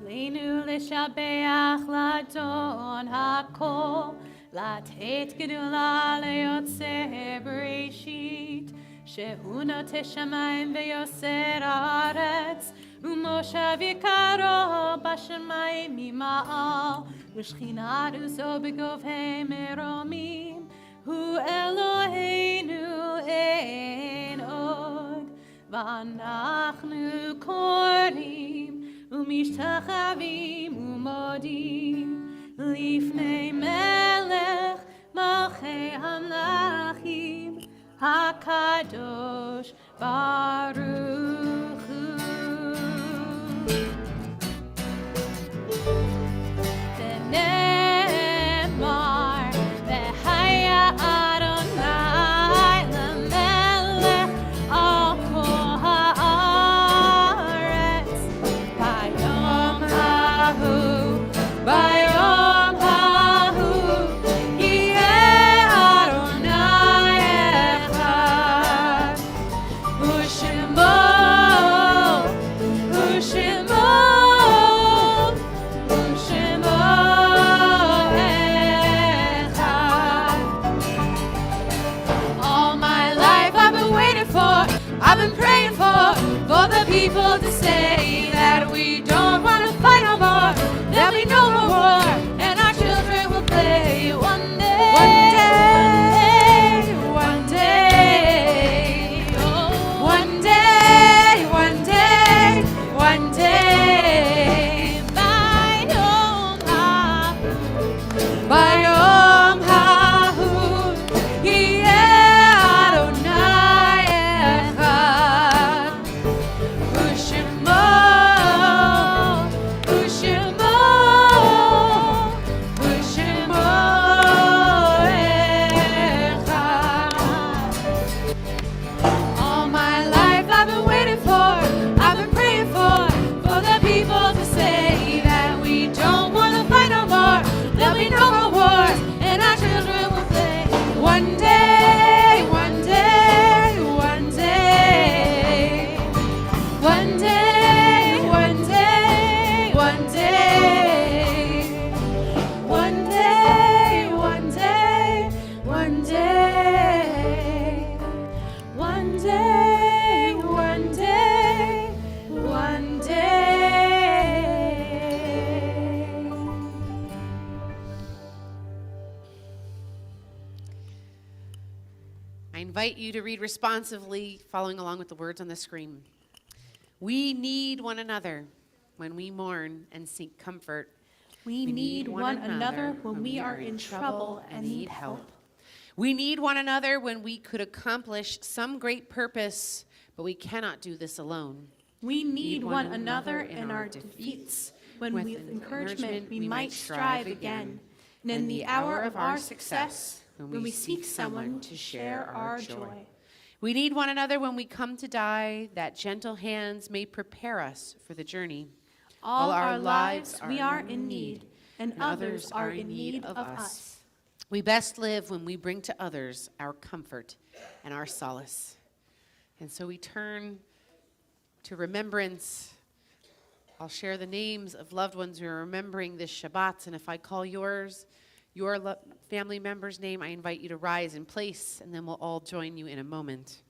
עלינו לשבח לאדון הכל, לתת גדולה ליוצר בראשית, שהוא נוטה שמיים ויוסר הארץ, ומושב יקרו בשמיים ממעל, ושכינה עוזו בגובהי מרומים, הוא אלוהינו אין עוד, ואנחנו קוראים ומשתחווים ומודים לפני מלך מלכי המלכים הקדוש ברוך הוא. ונאמר והיה אדוני למלך על כל הארץ ביום ההוא, ביום ההוא יהיה אדוני אחד, ושמו אחד. All my life I've been waiting for, I've been praying for the people to say that we don't want to fight no more. There'll be no more war, and our children will play one day. One day, oh, one day, one day, one day. Bayom ha'hu yeh Adonai echad, u'shemo echad. All my life I've been waiting for, I've been praying for the people to say that we don't want to fight no more. There'll be no more wars, and our children will play one day, one day, one day, one day, one day, one day, one day, one day, one day, one day, one day, one day. I invite you to read responsively, following along with the words on the screen. We need one another when we mourn and seek comfort. We need one another when we are in trouble and need help. We need one another when we could accomplish some great purpose, but we cannot do this alone. We need one another in our defeats, when with encouragement we might strive again, and in the hour of our success, when we seek someone to share our joy. We need one another when we come to die, that gentle hands may prepare us for the journey. All our lives we are in need, and others are in need of us. We best live when we bring to others our comfort and our solace. And so we turn to remembrance. I'll share the names of loved ones who are remembering this Shabbat, and if I call yours, your family member's name, I invite you to rise in place, and then we'll all join you in a moment.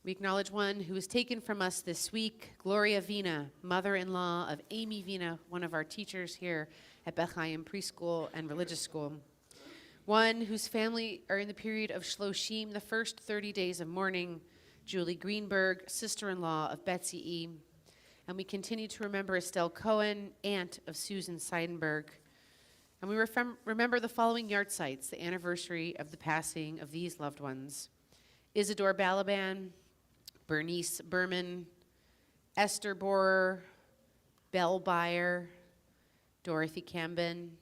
We acknowledge one who was taken from us this week, Gloria Vina, mother-in-law of Amy Vina, one of our teachers here at Beth Chaim Preschool and Religious School. One whose family are in the period of Shloshim, the first 30 days of mourning, Julie Greenberg, sister-in-law of Betsy E. And we continue to remember Estelle Cohen, aunt of Susan Seidenberg. And we remember the following yard sites, the anniversary of the passing of these loved ones: Isidore Balaban, Bernice Berman, Esther Borer, Belle Byer, Dorothy Camben,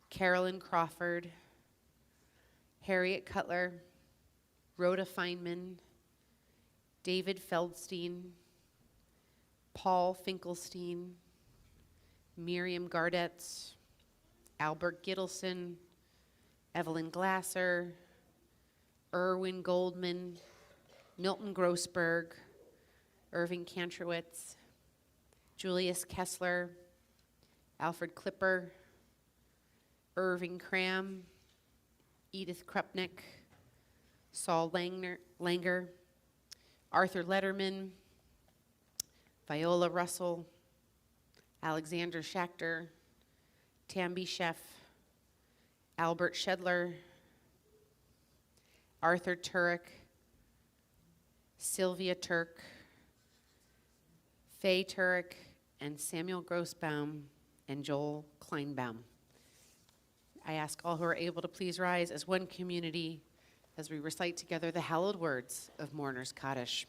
Carolyn Crawford, Harriet Cutler, Rhoda Feynman, David Feldstein, Paul Finkelstein, Miriam Gardetz, Albert Gittleson, Evelyn Glasser, Erwin Goldman, Milton Grossberg, Irving Kantrowitz, Julius Kessler, Alfred Klipper, Irving Cram, Edith Krupnik, Saul Langer, Arthur Letterman, Viola Russell, Alexander Schachter, Tambi Sheff, Albert Shedler, Arthur Turek, Sylvia Turk, Faye Turek, and Samuel Grossbaum and Joel Kleinbaum. I ask all who are able to please rise as one community as we recite together the hallowed words of Mourner's Kaddish.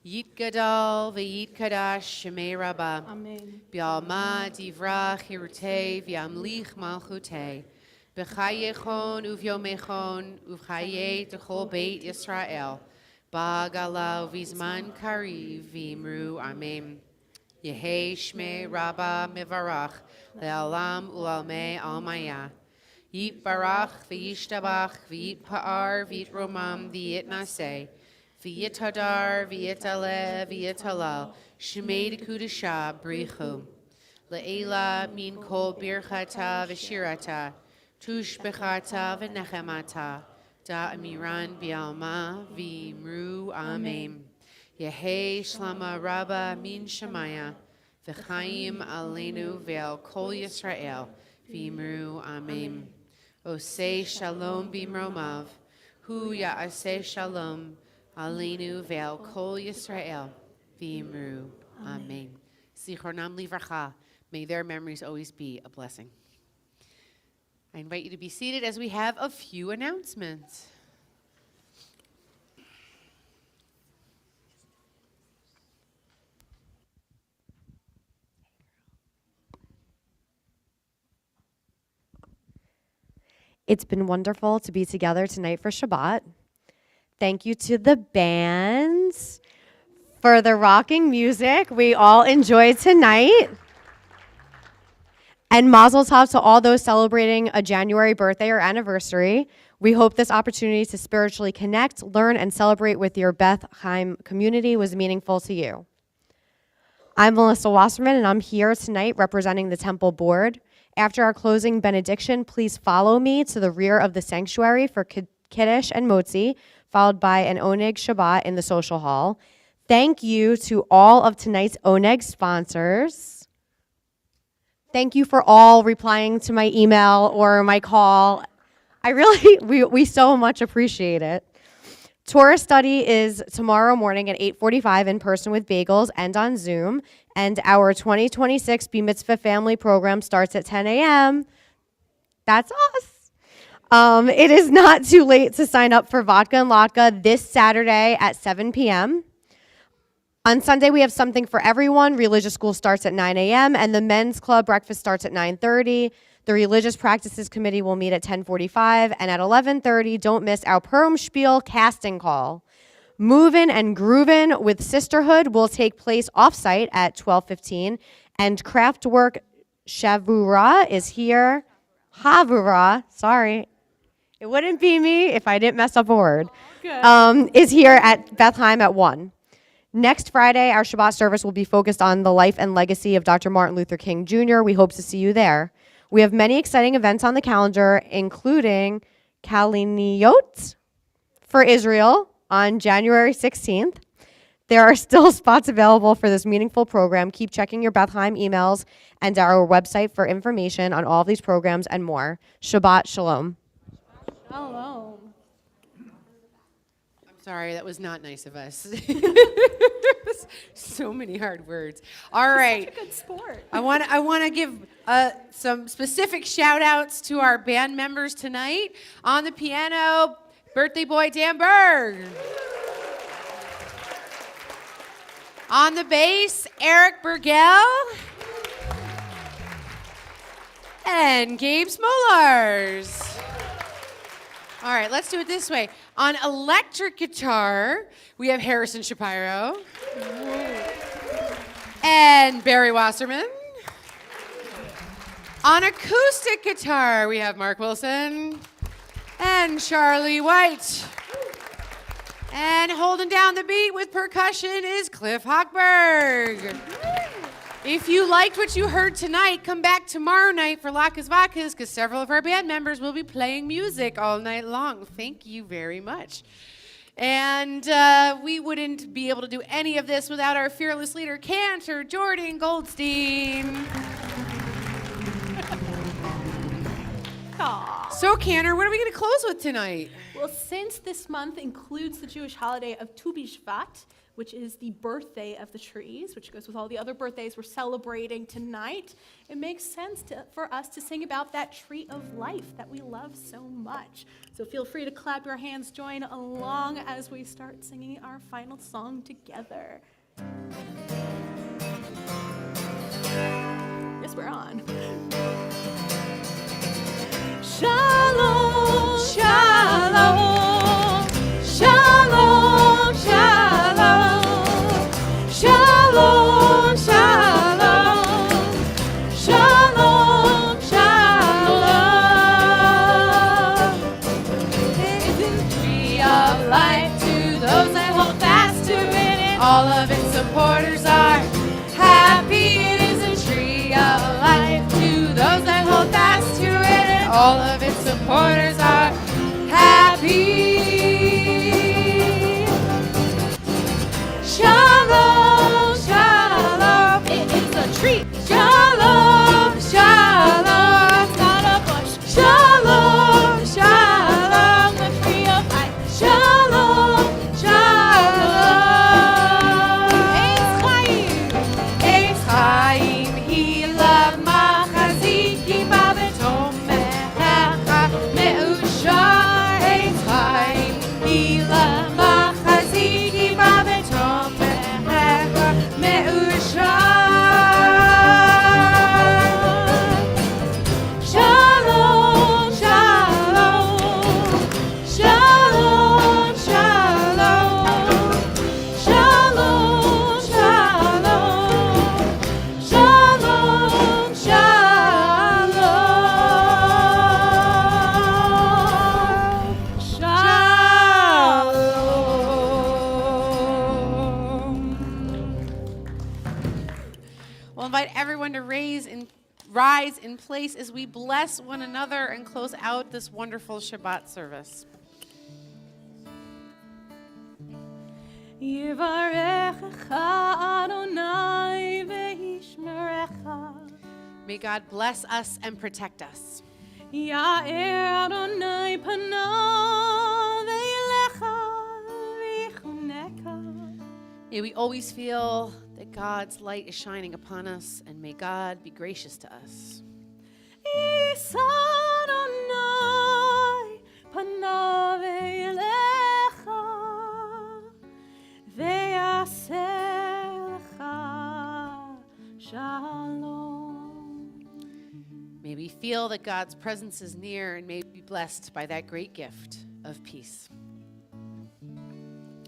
Yit Gadol v'yit Kadash Shemei Rabbah. Amen. B'alma divrach hirutei v'yamlich malchutei. B'chayechon uv'yomechon uv'chayei techol beit Yisrael. Ba'gala v'zman kariv v'imru amen. Yehei Shmei Rabbah mivarach le'alam u'almei almaya. Yit barach v'yishtabach v'yit pa'ar v'yit romam v'yit naseh. V'yit hadar v'yit aleh v'yit halal. Shmei dekudasha brichu. Le'ela min kol birchata v'shirata. Tush bechata v'nechemata. Da amiran bi'alma v'imru amen. Yehei shlama rabba min shemaya. V'chaim aleinu ve'al kol Yisrael. V'imru amen. Osei shalom b'mromav. Hu ya'aseh shalom. Aleinu ve'al kol Yisrael. V'imru amen. Zichronam livracha. May their memories always be a blessing. I invite you to be seated as we have a few announcements. It's been wonderful to be together tonight for Shabbat. Thank you to the bands for the rocking music we all enjoyed tonight. And mazel tov to all those celebrating a January birthday or anniversary. We hope this opportunity to spiritually connect, learn, and celebrate with your Beth Chaim community was meaningful to you. I'm Melissa Wasserman, and I'm here tonight representing the Temple Board. After our closing benediction, please follow me to the rear of the sanctuary for Kiddush and Motzi, followed by an Oneg Shabbat in the social hall. Thank you to all of tonight's Oneg sponsors. Thank you for all replying to my email or my call. We so much appreciate it. Torah study is tomorrow morning at 8:45 in person with bagels and on Zoom. And our 2026 B Mitzvah family program starts at 10 a.m. That's us. It is not too late to sign up for Vodka and Latke this Saturday at 7 p.m. On Sunday, we have something for everyone. Religious school starts at 9 a.m. and the men's club breakfast starts at 9:30. The Religious Practices Committee will meet at 10:45, and at 11:30, don't miss our Purim Spiel casting call. Movin' and Groovin' with Sisterhood will take place off-site at 12:15, and Craftwork Shavura is here. Havura, sorry. It wouldn't be me if I didn't mess up a word. Is here at Bethlehem at 1. Next Friday, our Shabbat service will be focused on the life and legacy of Dr. Martin Luther King Jr. We hope to see you there. We have many exciting events on the calendar, including Kaliniyot for Israel on January 16th. There are still spots available for this meaningful program. Keep checking your Bethlehem emails and our website for information on all of these programs and more. Shabbat Shalom. Shalom. Sorry, that was not nice of us. So many hard words. All right. Such a good sport. I want to give some specific shout outs to our band members tonight. On the piano, birthday boy Dan Berg. On the bass, Eric Burgell. And Gabe Smolars. All right, let's do it this way. On electric guitar, we have Harrison Shapiro. And Barry Wasserman. On acoustic guitar, we have Mark Wilson and Charlie White. And holding down the beat with percussion is Cliff Hochberg. If you liked what you heard tonight, come back tomorrow night for Lakas Vakas because several of our band members will be playing music all night long. Thank you very much. And we wouldn't be able to do any of this without our fearless leader, Cantor Jordan Goldstein. So, Cantor, what are we going to close with tonight? Well, since this month includes the Jewish holiday of Tu B'Shvat, which is the birthday of the trees, which goes with all the other birthdays we're celebrating tonight, it makes sense for us to sing about that tree of life that we love so much. So feel free to clap your hands, join along as we start singing our final song together. Yes, we're on. Shalom, shalom, shalom, shalom, shalom, shalom, shalom, shalom. It's the tree of life to those that hold fast to it, and all of its supporters are happy. It is a tree of life to those that hold fast to it, and all of its supporters are happy. Shalom, shalom, it is a tree. Shalom, shalom, it's not a bush. Shalom, shalom, the tree of life. Shalom, shalom. Eitz Chaim, hilav machazik, kiba v'tomecha me'ushar. Eitz Chaim, hilav machazik, kiba v'tomecha me'ushar. Shalom, shalom, shalom, shalom, shalom, shalom, shalom, shalom. We'll invite everyone to rise in place as we bless one another and close out this wonderful Shabbat service. Yivarechecha Adonai ve'yishmerecha. May God bless us and protect us. Ya'er Adonai panav ve'yelecha v'yichuneka. May we always feel that God's light is shining upon us, and may God be gracious to us. Yisa Adonai panav ve'yelecha ve'yaseh lecha shalom. May we feel that God's presence is near, and may we be blessed by that great gift of peace.